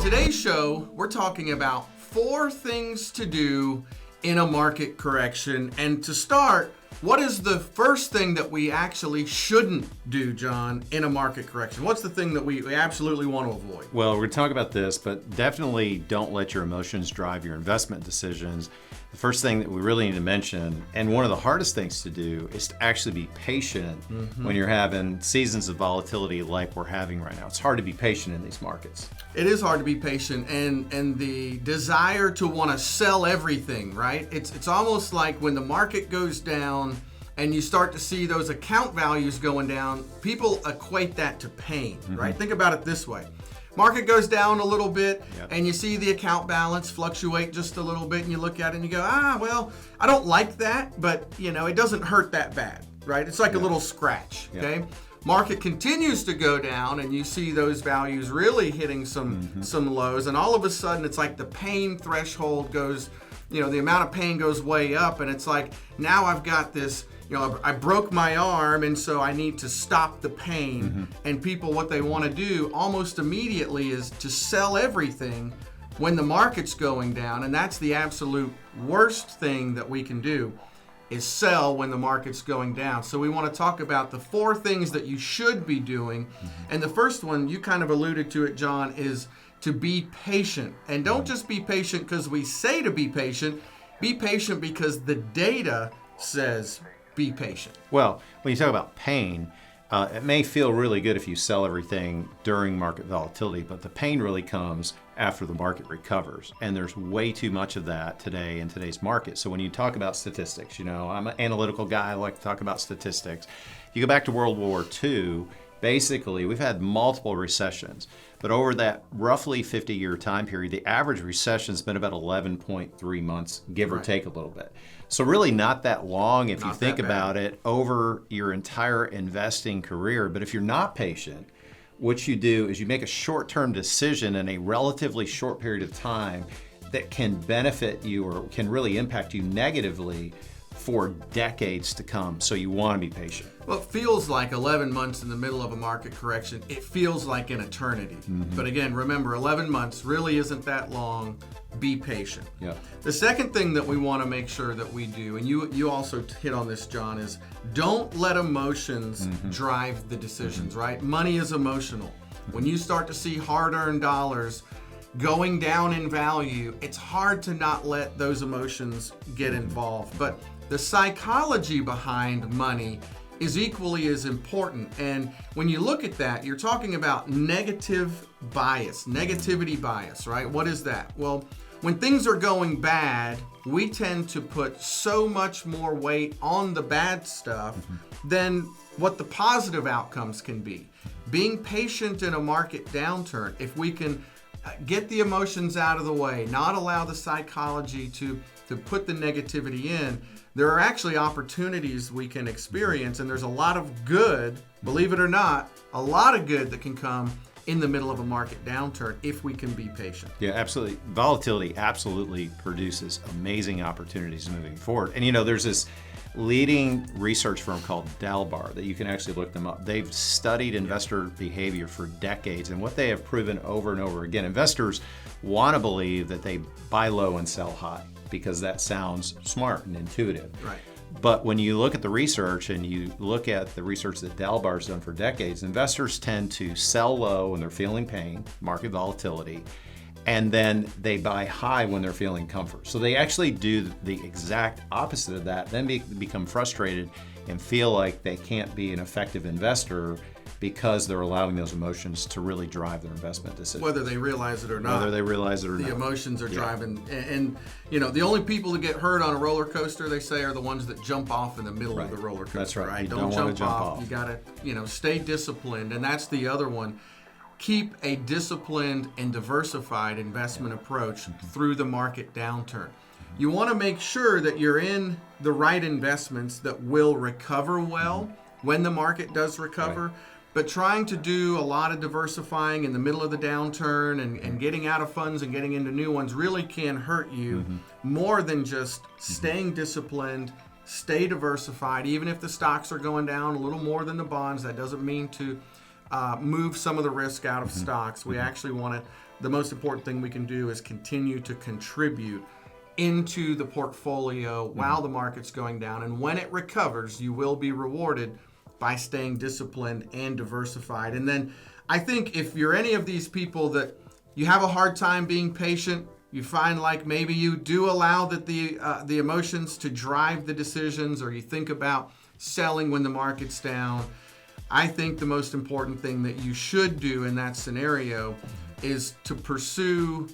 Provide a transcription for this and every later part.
today's show, we're talking about 4 things to do in a market correction. And to start, what is the first thing that we actually shouldn't do, John, in a market correction? What's the thing that we absolutely want to avoid? Well, we're going to talk about this, but definitely don't let your emotions drive your investment decisions. The first thing that we really need to mention, and one of the hardest things to do, is to actually be patient when you're having seasons of volatility like we're having right now. It's hard to be patient in these markets. It is hard to be patient, and the desire to want to sell everything, right? It's almost like when the market goes down and you start to see those account values going down, people equate that to pain, right? Think about it this way. Market goes down a little bit, and you see the account balance fluctuate just a little bit, and you look at it and you go, well, I don't like that, but it doesn't hurt that bad, right? It's like a little scratch, okay? Market continues to go down, and you see those values really hitting some lows, and all of a sudden it's like the pain threshold goes, the amount of pain goes way up, and it's like, now I've got this, I broke my arm, and so I need to stop the pain. And people, what they want to do almost immediately is to sell everything when the market's going down, and that's the absolute worst thing that we can do, is sell when the market's going down. So we want to talk about the 4 things that you should be doing. And the first one, you kind of alluded to it, John, is to be patient. And don't just be patient because we say to be patient because the data says be patient. Well, when you talk about pain, it may feel really good if you sell everything during market volatility, but the pain really comes after the market recovers. And there's way too much of that today in today's market. So when you talk about statistics, I'm an analytical guy, I like to talk about statistics. You go back to World War II, basically we've had multiple recessions, but over that roughly 50-year time period, the average recession's been about 11.3 months, give or take a little bit. So really not that long if you think about it over your entire investing career. But if you're not patient, what you do is you make a short-term decision in a relatively short period of time that can benefit you or can really impact you negatively for decades to come. So you want to be patient. Well, it feels like 11 months in the middle of a market correction. It feels like an eternity. But again, remember, 11 months really isn't that long. Be patient. The second thing that we want to make sure that we do, and you also hit on this, John, is don't let emotions drive the decisions, right? Money is emotional. When you start to see hard-earned dollars going down in value, it's hard to not let those emotions get involved. But the psychology behind money is equally as important. And when you look at that, you're talking about negativity bias, right? What is that? Well, when things are going bad, we tend to put so much more weight on the bad stuff than what the positive outcomes can be. Being patient in a market downturn, if we can get the emotions out of the way, not allow the psychology to put the negativity in, there are actually opportunities we can experience, and there's a lot of good, believe it or not, a lot of good that can come in the middle of a market downturn if we can be patient. Yeah, absolutely. Volatility absolutely produces amazing opportunities moving forward. And there's this leading research firm called Dalbar that you can actually look them up. They've studied investor behavior for decades, and what they have proven over and over again, investors want to believe that they buy low and sell high because that sounds smart and intuitive. Right. But when you look at the research and you look at the research that Dalbar's done for decades, investors tend to sell low when they're feeling pain, market volatility, and then they buy high when they're feeling comfort. So they actually do the exact opposite of that, then become frustrated and feel like they can't be an effective investor because they're allowing those emotions to really drive their investment decisions. Whether they realize it or not. The emotions are driving. And the only people that get hurt on a roller coaster, they say, are the ones that jump off in the middle of the roller coaster. That's right. You don't jump off. You got to, stay disciplined. And that's the other one. Keep a disciplined and diversified investment approach through the market downturn. You want to make sure that you're in the right investments that will recover well when the market does recover. But trying to do a lot of diversifying in the middle of the downturn and getting out of funds and getting into new ones really can hurt you more than just staying disciplined, stay diversified. Even if the stocks are going down a little more than the bonds, that doesn't mean to move some of the risk out of stocks. We actually want to the most important thing we can do is continue to contribute into the portfolio while the market's going down. And when it recovers, you will be rewarded by staying disciplined and diversified. And then I think if you're any of these people that you have a hard time being patient, you find like maybe you do allow that the emotions to drive the decisions, or you think about selling when the market's down, I think the most important thing that you should do in that scenario is to pursue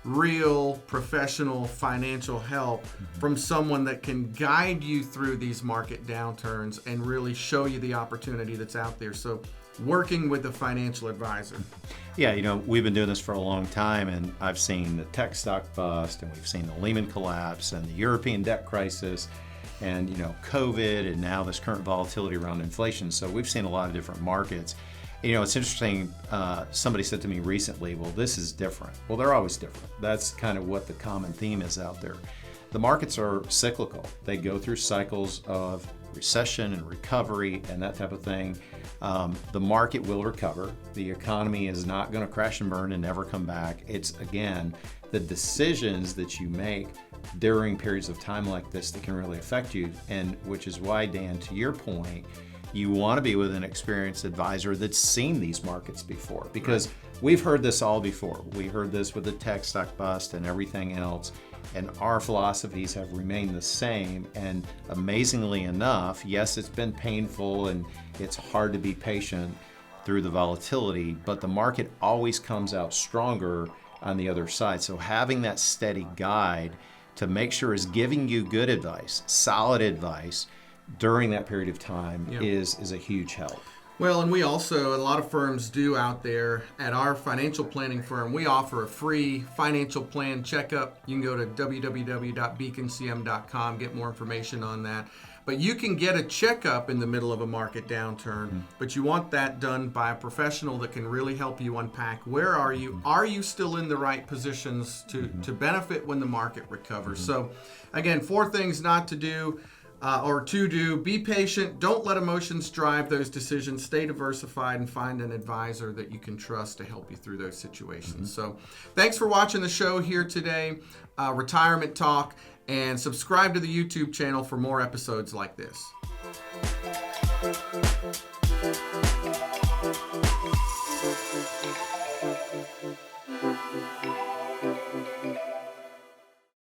real professional financial help from someone that can guide you through these market downturns and really show you the opportunity that's out there. So working with a financial advisor. Yeah, we've been doing this for a long time, and I've seen the tech stock bust, and we've seen the Lehman collapse, and the European debt crisis, and COVID, and now this current volatility around inflation. So we've seen a lot of different markets. It's interesting, somebody said to me recently, well, this is different. Well, they're always different. That's kind of what the common theme is out there. The markets are cyclical. They go through cycles of recession and recovery and that type of thing. The market will recover. The economy is not going to crash and burn and never come back. It's, again, the decisions that you make during periods of time like this that can really affect you. And which is why, Dan, to your point, you want to be with an experienced advisor that's seen these markets before, because we've heard this all before. We heard this with the tech stock bust and everything else, and our philosophies have remained the same. And amazingly enough, yes, it's been painful and it's hard to be patient through the volatility, but the market always comes out stronger on the other side. So having that steady guide to make sure is giving you good advice, solid advice, during that period of time is a huge help. Well, and we also, a lot of firms do out there, at our financial planning firm, we offer a free financial plan checkup. You can go to www.beaconcm.com, get more information on that. But you can get a checkup in the middle of a market downturn, but you want that done by a professional that can really help you unpack where are you? Are you still in the right positions to benefit when the market recovers? So again, 4 things not to do. Or to do: be patient, don't let emotions drive those decisions, stay diversified, and find an advisor that you can trust to help you through those situations. So thanks for watching the show here today, Retirement Talk, and subscribe to the YouTube channel for more episodes like this.